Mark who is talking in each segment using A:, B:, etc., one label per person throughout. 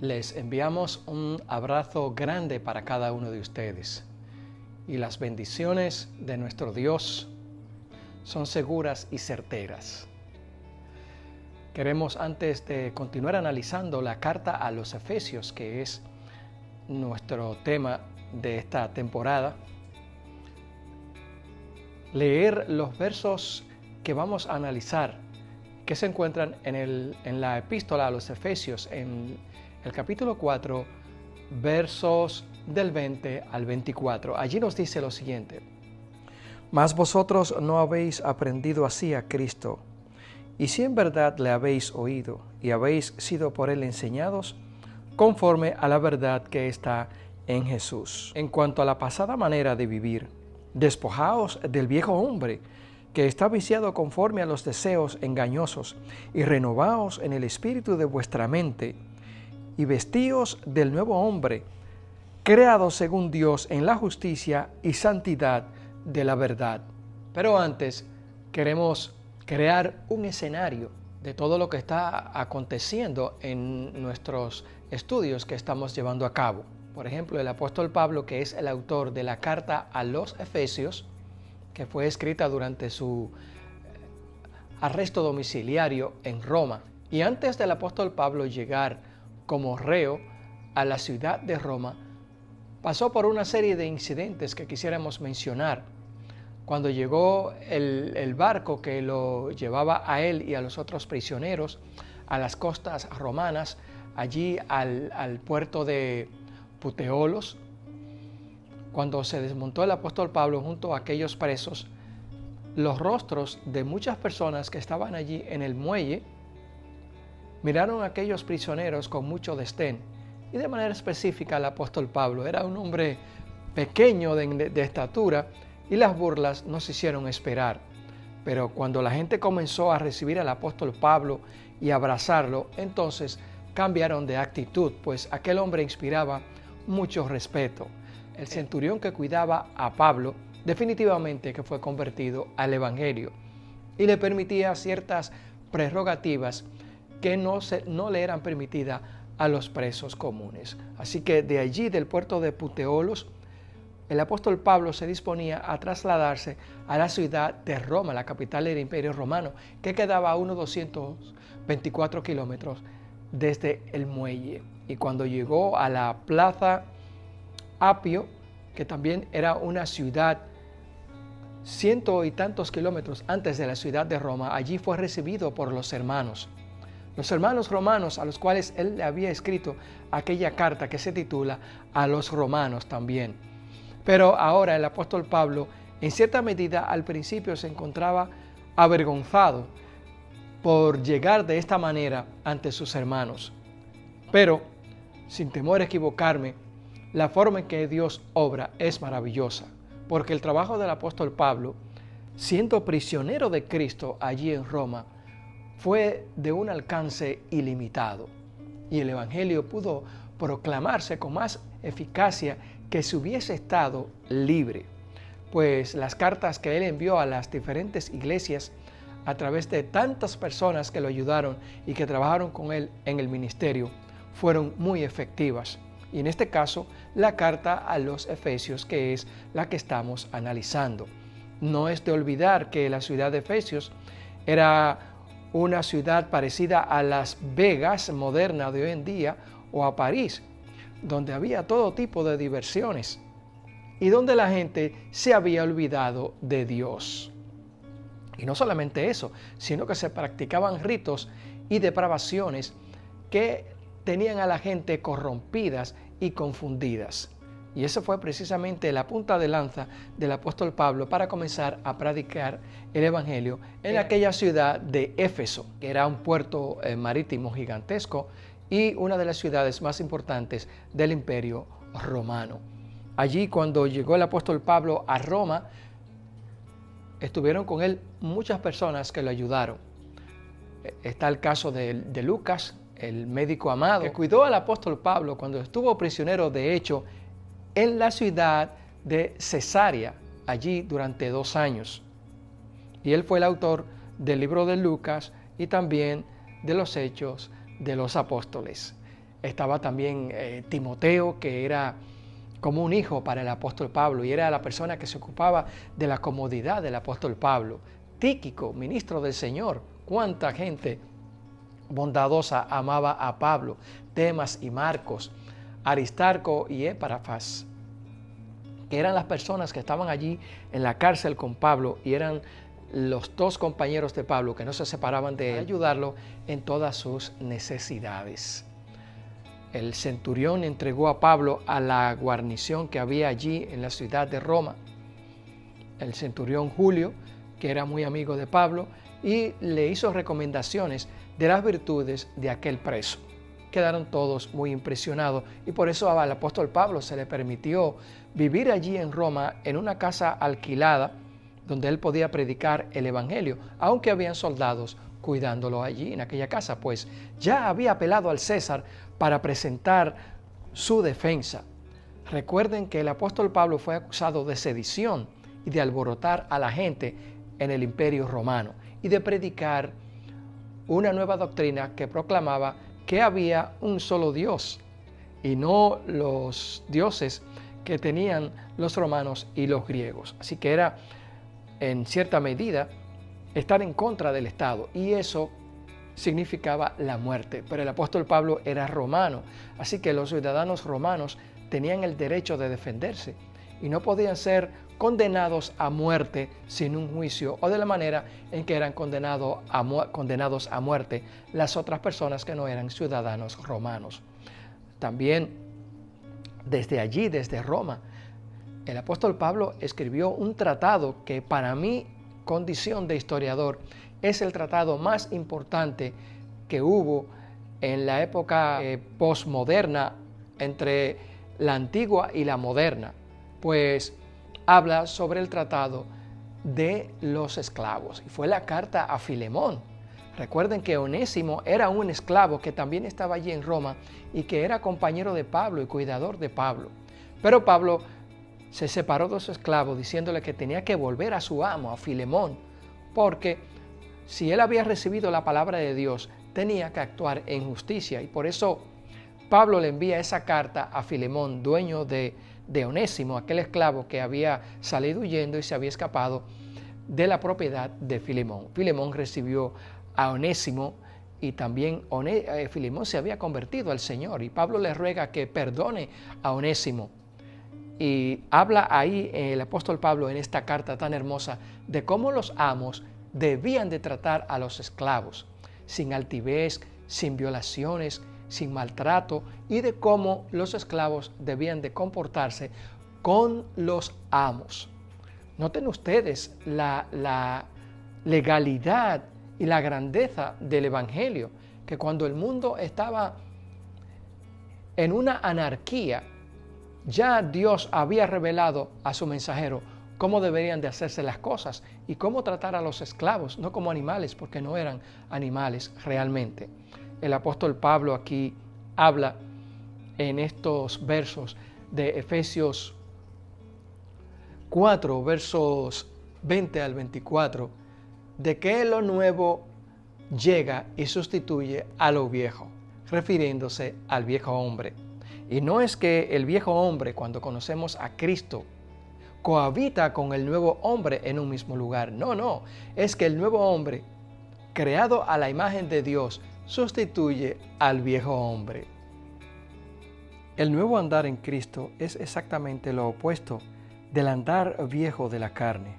A: Les enviamos un abrazo grande para cada uno de ustedes y las bendiciones de nuestro Dios son seguras y certeras. Queremos, antes de continuar analizando la carta a los Efesios, que es nuestro tema de esta temporada, leer los versos que vamos a analizar, que se encuentran en la epístola a los Efesios, en el capítulo 4, versos del 20 al 24. Allí nos dice lo siguiente: Mas vosotros no habéis aprendido así a Cristo, y si en verdad le habéis oído y habéis sido por él enseñados, conforme a la verdad que está en Jesús. En cuanto a la pasada manera de vivir, despojaos del viejo hombre, que está viciado conforme a los deseos engañosos, y renovaos en el espíritu de vuestra mente, y vestíos del nuevo hombre, creado según Dios en la justicia y santidad de la verdad. Pero antes queremos crear un escenario de todo lo que está aconteciendo en nuestros estudios que estamos llevando a cabo. Por ejemplo, el apóstol Pablo, que es el autor de la carta a los Efesios, que fue escrita durante su arresto domiciliario en Roma. Y antes del apóstol Pablo llegar como reo a la ciudad de Roma, pasó por una serie de incidentes que quisiéramos mencionar. Cuando llegó el barco que lo llevaba a él y a los otros prisioneros a las costas romanas, allí al puerto de Puteolos, cuando se desmontó el apóstol Pablo junto a aquellos presos, los rostros de muchas personas que estaban allí en el muelle miraron a aquellos prisioneros con mucho desdén, y de manera específica al apóstol Pablo. Era un hombre pequeño de estatura, y las burlas no se hicieron esperar. Pero cuando la gente comenzó a recibir al apóstol Pablo y abrazarlo, entonces cambiaron de actitud, pues aquel hombre inspiraba mucho respeto. El centurión que cuidaba a Pablo definitivamente que fue convertido al Evangelio y le permitía ciertas prerrogativas que no le eran permitidas a los presos comunes. Así que de allí, del puerto de Puteolos, el apóstol Pablo se disponía a trasladarse a la ciudad de Roma, la capital del Imperio Romano, que quedaba a unos 224 kilómetros desde el muelle. Y cuando llegó a la plaza Apio, que también era una ciudad ciento y tantos kilómetros antes de la ciudad de Roma, allí fue recibido por los hermanos romanos, a los cuales él le había escrito aquella carta que se titula A los Romanos también. Pero ahora el apóstol Pablo, en cierta medida, al principio se encontraba avergonzado por llegar de esta manera ante sus hermanos. Pero, sin temor a equivocarme, la forma en que Dios obra es maravillosa, porque el trabajo del apóstol Pablo, siendo prisionero de Cristo allí en Roma, fue de un alcance ilimitado, y el Evangelio pudo proclamarse con más eficacia que si hubiese estado libre, pues las cartas que él envió a las diferentes iglesias a través de tantas personas que lo ayudaron y que trabajaron con él en el ministerio fueron muy efectivas. Y en este caso, la carta a los Efesios, que es la que estamos analizando. No es de olvidar que la ciudad de Efesios era una ciudad parecida a Las Vegas moderna de hoy en día o a París, donde había todo tipo de diversiones y donde la gente se había olvidado de Dios. Y no solamente eso, sino que se practicaban ritos y depravaciones que tenían a la gente corrompidas y confundidas. Y esa fue precisamente la punta de lanza del apóstol Pablo para comenzar a predicar el Evangelio en aquella ciudad de Éfeso, que era un puerto marítimo gigantesco y una de las ciudades más importantes del Imperio Romano. Allí, cuando llegó el apóstol Pablo a Roma, estuvieron con él muchas personas que lo ayudaron. Está el caso de Lucas, el médico amado, que cuidó al apóstol Pablo cuando estuvo prisionero, de hecho, en la ciudad de Cesarea, allí durante 2 años. Y él fue el autor del libro de Lucas y también de los Hechos de los Apóstoles. Estaba también Timoteo, que era como un hijo para el apóstol Pablo y era la persona que se ocupaba de la comodidad del apóstol Pablo. Tíquico, ministro del Señor. Cuánta gente bondadosa amaba a Pablo. Demas y Marcos, Aristarco y Epafras, que eran las personas que estaban allí en la cárcel con Pablo y eran los dos compañeros de Pablo que no se separaban de él, ayudarlo en todas sus necesidades. El centurión entregó a Pablo a la guarnición que había allí en la ciudad de Roma. El centurión Julio, que era muy amigo de Pablo, y le hizo recomendaciones de las virtudes de aquel preso. Quedaron todos muy impresionados y por eso al apóstol Pablo se le permitió vivir allí en Roma en una casa alquilada donde él podía predicar el evangelio, aunque habían soldados cuidándolo allí en aquella casa, pues ya había apelado al César para presentar su defensa. Recuerden que el apóstol Pablo fue acusado de sedición y de alborotar a la gente en el imperio romano y de predicar una nueva doctrina que proclamaba que había un solo Dios y no los dioses que tenían los romanos y los griegos. Así que era, en cierta medida, estar en contra del Estado y eso significaba la muerte. Pero el apóstol Pablo era romano, así que los ciudadanos romanos tenían el derecho de defenderse y no podían ser condenados a muerte sin un juicio o de la manera en que eran condenados a muerte las otras personas que no eran ciudadanos romanos. También desde allí, desde Roma, el apóstol Pablo escribió un tratado que para mi condición de historiador es el tratado más importante que hubo en la época posmoderna entre la antigua y la moderna, pues habla sobre el tratado de los esclavos y fue la carta a Filemón. Recuerden que Onésimo era un esclavo que también estaba allí en Roma y que era compañero de Pablo y cuidador de Pablo. Pero Pablo se separó de su esclavo diciéndole que tenía que volver a su amo, a Filemón, porque si él había recibido la palabra de Dios, tenía que actuar en justicia. Y por eso Pablo le envía esa carta a Filemón, dueño de Onésimo, aquel esclavo que había salido huyendo y se había escapado de la propiedad de Filemón. Filemón recibió a Onésimo y también Filemón se había convertido al Señor y Pablo le ruega que perdone a Onésimo. Y habla ahí el apóstol Pablo en esta carta tan hermosa de cómo los amos debían de tratar a los esclavos, sin altivez, sin violaciones, sin maltrato, y de cómo los esclavos debían de comportarse con los amos. Noten ustedes la legalidad y la grandeza del Evangelio, que cuando el mundo estaba en una anarquía, ya Dios había revelado a su mensajero cómo deberían de hacerse las cosas y cómo tratar a los esclavos, no como animales, porque no eran animales realmente. El apóstol Pablo aquí habla en estos versos de Efesios 4, versos 20 al 24, de que lo nuevo llega y sustituye a lo viejo, refiriéndose al viejo hombre. Y no es que el viejo hombre, cuando conocemos a Cristo, cohabita con el nuevo hombre en un mismo lugar. No, es que el nuevo hombre, creado a la imagen de Dios, sustituye al viejo hombre. El nuevo andar en Cristo es exactamente lo opuesto del andar viejo de la carne.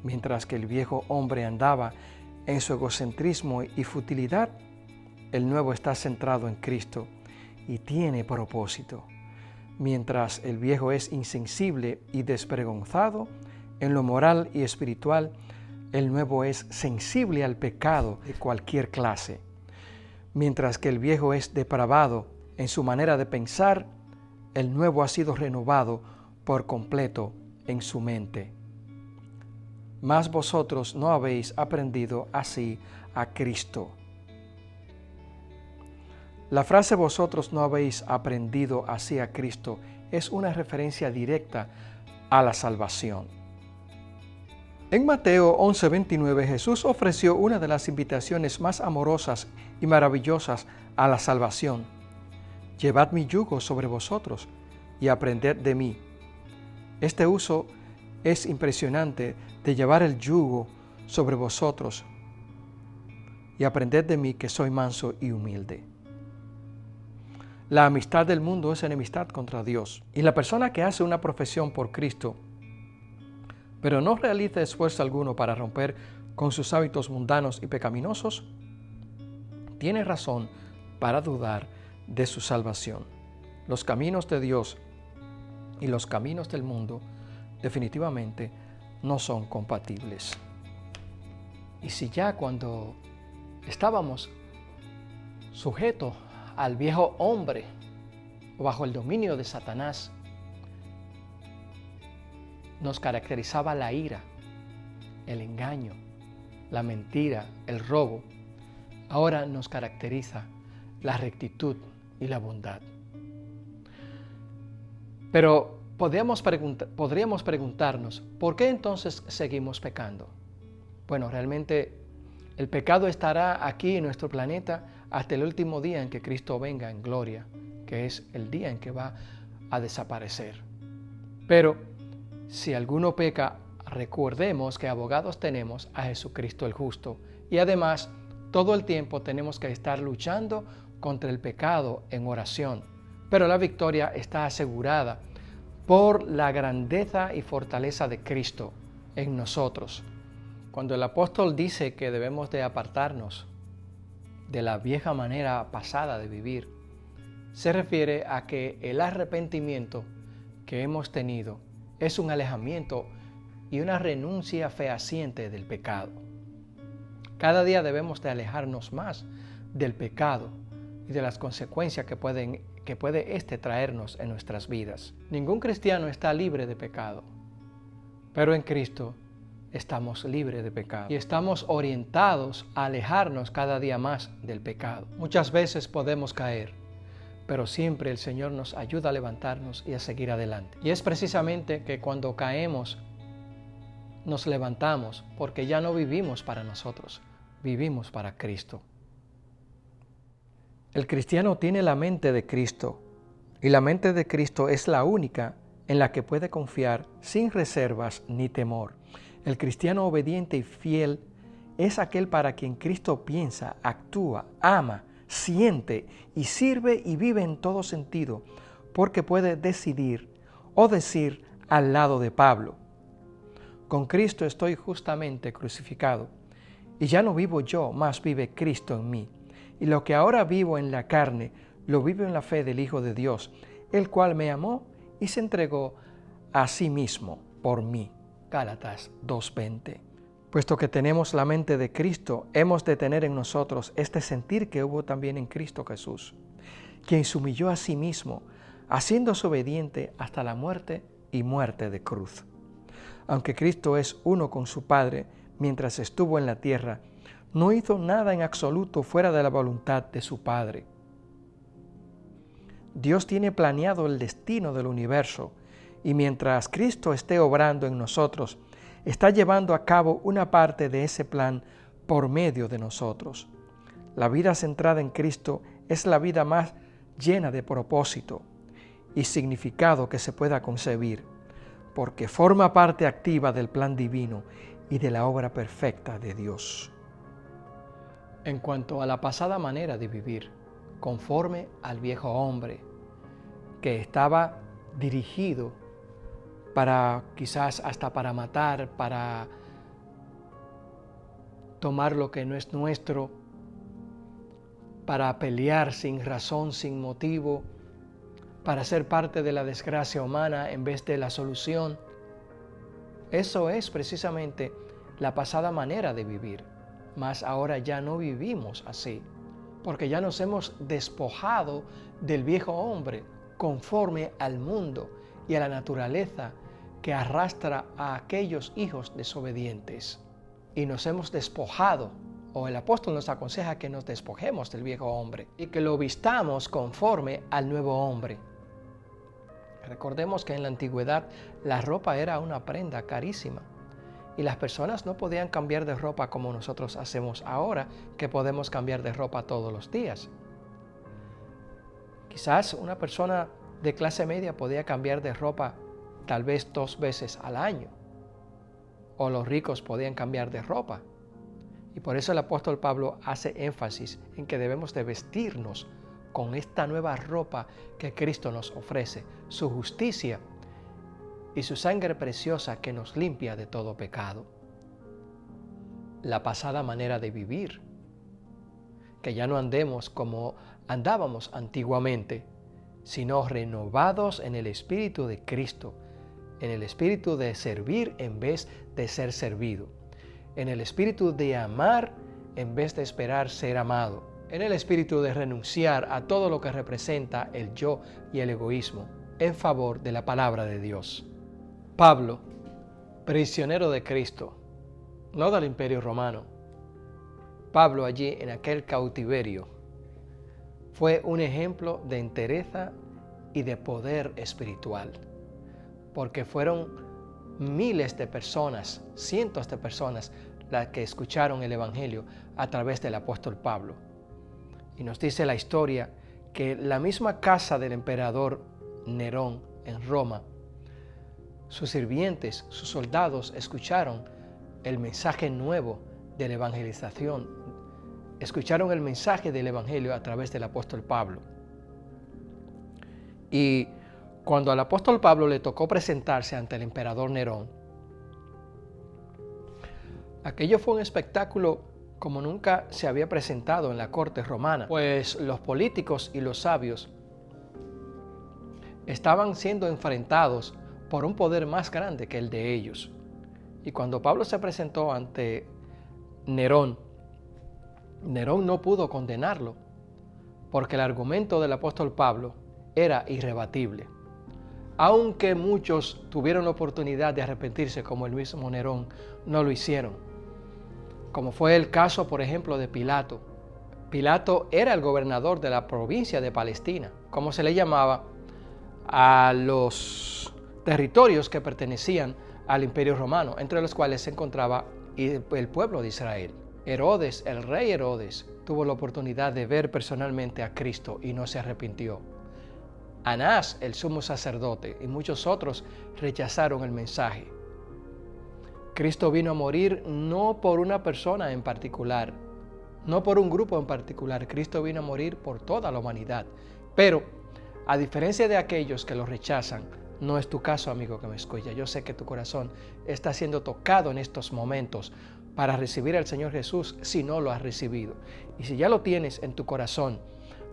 A: Mientras que el viejo hombre andaba en su egocentrismo y futilidad, el nuevo está centrado en Cristo y tiene propósito. Mientras el viejo es insensible y desvergonzado en lo moral y espiritual, el nuevo es sensible al pecado de cualquier clase. Mientras que el viejo es depravado en su manera de pensar, el nuevo ha sido renovado por completo en su mente. Mas vosotros no habéis aprendido así a Cristo. La frase vosotros no habéis aprendido así a Cristo es una referencia directa a la salvación. En Mateo 11:29 Jesús ofreció una de las invitaciones más amorosas y maravillosas a la salvación. Llevad mi yugo sobre vosotros y aprended de mí. Este uso es impresionante de llevar el yugo sobre vosotros y aprended de mí que soy manso y humilde. La amistad del mundo es enemistad contra Dios. Y la persona que hace una profesión por Cristo, pero no realiza esfuerzo alguno para romper con sus hábitos mundanos y pecaminosos, tiene razón para dudar de su salvación. Los caminos de Dios y los caminos del mundo definitivamente no son compatibles. Y si ya cuando estábamos sujetos al viejo hombre o bajo el dominio de Satanás, nos caracterizaba la ira, el engaño, la mentira, el robo, ahora nos caracteriza la rectitud y la bondad. Pero podríamos preguntarnos, ¿por qué entonces seguimos pecando? Bueno, realmente el pecado estará aquí en nuestro planeta hasta el último día en que Cristo venga en gloria, que es el día en que va a desaparecer. Pero si alguno peca, recordemos que abogados tenemos a Jesucristo el justo, y además todo el tiempo tenemos que estar luchando contra el pecado en oración, pero la victoria está asegurada por la grandeza y fortaleza de Cristo en nosotros. Cuando el apóstol dice que debemos de apartarnos de la vieja manera pasada de vivir, se refiere a que el arrepentimiento que hemos tenido es un alejamiento y una renuncia fehaciente del pecado. Cada día debemos de alejarnos más del pecado y de las consecuencias que puede éste traernos en nuestras vidas. Ningún cristiano está libre de pecado, pero en Cristo estamos libres de pecado y estamos orientados a alejarnos cada día más del pecado. Muchas veces podemos caer, pero siempre el Señor nos ayuda a levantarnos y a seguir adelante. Y es precisamente que cuando caemos, nos levantamos porque ya no vivimos para nosotros, vivimos para Cristo. El cristiano tiene la mente de Cristo y la mente de Cristo es la única en la que puede confiar sin reservas ni temor. El cristiano obediente y fiel es aquel para quien Cristo piensa, actúa, ama, siente y sirve y vive en todo sentido, porque puede decidir o decir al lado de Pablo: con Cristo estoy justamente crucificado, y ya no vivo yo, mas vive Cristo en mí. Y lo que ahora vivo en la carne, lo vivo en la fe del Hijo de Dios, el cual me amó y se entregó a sí mismo por mí. Gálatas 2:20. Puesto que tenemos la mente de Cristo, hemos de tener en nosotros este sentir que hubo también en Cristo Jesús, quien se humilló a sí mismo, haciéndose obediente hasta la muerte y muerte de cruz. Aunque Cristo es uno con su Padre, mientras estuvo en la tierra, no hizo nada en absoluto fuera de la voluntad de su Padre. Dios tiene planeado el destino del universo, y mientras Cristo esté obrando en nosotros, está llevando a cabo una parte de ese plan por medio de nosotros. La vida centrada en Cristo es la vida más llena de propósito y significado que se pueda concebir, porque forma parte activa del plan divino y de la obra perfecta de Dios. En cuanto a la pasada manera de vivir, conforme al viejo hombre, que estaba dirigido quizás hasta para matar, para tomar lo que no es nuestro, para pelear sin razón, sin motivo, para ser parte de la desgracia humana en vez de la solución. Eso es precisamente la pasada manera de vivir, mas ahora ya no vivimos así, porque ya nos hemos despojado del viejo hombre conforme al mundo y a la naturaleza que arrastra a aquellos hijos desobedientes. Y nos hemos despojado, o el apóstol nos aconseja que nos despojemos del viejo hombre y que lo vistamos conforme al nuevo hombre. Recordemos que en la antigüedad la ropa era una prenda carísima y las personas no podían cambiar de ropa como nosotros hacemos ahora, que podemos cambiar de ropa todos los días. Quizás una persona de clase media podía cambiar de ropa tal vez 2 veces al año. O los ricos podían cambiar de ropa. Y por eso el apóstol Pablo hace énfasis en que debemos de vestirnos con esta nueva ropa que Cristo nos ofrece, su justicia y su sangre preciosa que nos limpia de todo pecado. La pasada manera de vivir, que ya no andemos como andábamos antiguamente, sino renovados en el Espíritu de Cristo, en el espíritu de servir en vez de ser servido, en el espíritu de amar en vez de esperar ser amado, en el espíritu de renunciar a todo lo que representa el yo y el egoísmo en favor de la palabra de Dios. Pablo, prisionero de Cristo, no del Imperio Romano. Pablo allí en aquel cautiverio fue un ejemplo de entereza y de poder espiritual, porque fueron miles de personas, cientos de personas, las que escucharon el Evangelio a través del apóstol Pablo. Y nos dice la historia que la misma casa del emperador Nerón en Roma, sus sirvientes, sus soldados escucharon el mensaje nuevo de la evangelización, escucharon el mensaje del Evangelio a través del apóstol Pablo. Y cuando al apóstol Pablo le tocó presentarse ante el emperador Nerón, aquello fue un espectáculo como nunca se había presentado en la corte romana, pues los políticos y los sabios estaban siendo enfrentados por un poder más grande que el de ellos. Y cuando Pablo se presentó ante Nerón, Nerón no pudo condenarlo, porque el argumento del apóstol Pablo era irrebatible. Aunque muchos tuvieron la oportunidad de arrepentirse, como el mismo Nerón, no lo hicieron. Como fue el caso, por ejemplo, de Pilato. Pilato era el gobernador de la provincia de Palestina, como se le llamaba a los territorios que pertenecían al Imperio Romano, entre los cuales se encontraba el pueblo de Israel. Herodes, el rey Herodes, tuvo la oportunidad de ver personalmente a Cristo y no se arrepintió. Anás, el sumo sacerdote, y muchos otros rechazaron el mensaje. Cristo vino a morir no por una persona en particular, no por un grupo en particular. Cristo vino a morir por toda la humanidad. Pero, a diferencia de aquellos que lo rechazan, no es tu caso, amigo que me escucha. Yo sé que tu corazón está siendo tocado en estos momentos para recibir al Señor Jesús si no lo has recibido. Y si ya lo tienes en tu corazón,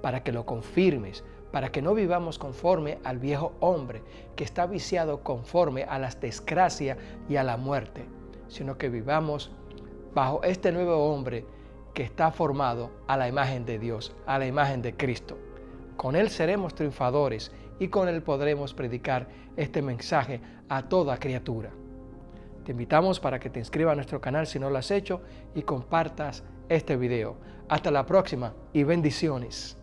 A: para que lo confirmes, para que no vivamos conforme al viejo hombre que está viciado conforme a las desgracias y a la muerte, sino que vivamos bajo este nuevo hombre que está formado a la imagen de Dios, a la imagen de Cristo. Con Él seremos triunfadores y con Él podremos predicar este mensaje a toda criatura. Te invitamos para que te inscribas a nuestro canal si no lo has hecho y compartas este video. Hasta la próxima y bendiciones.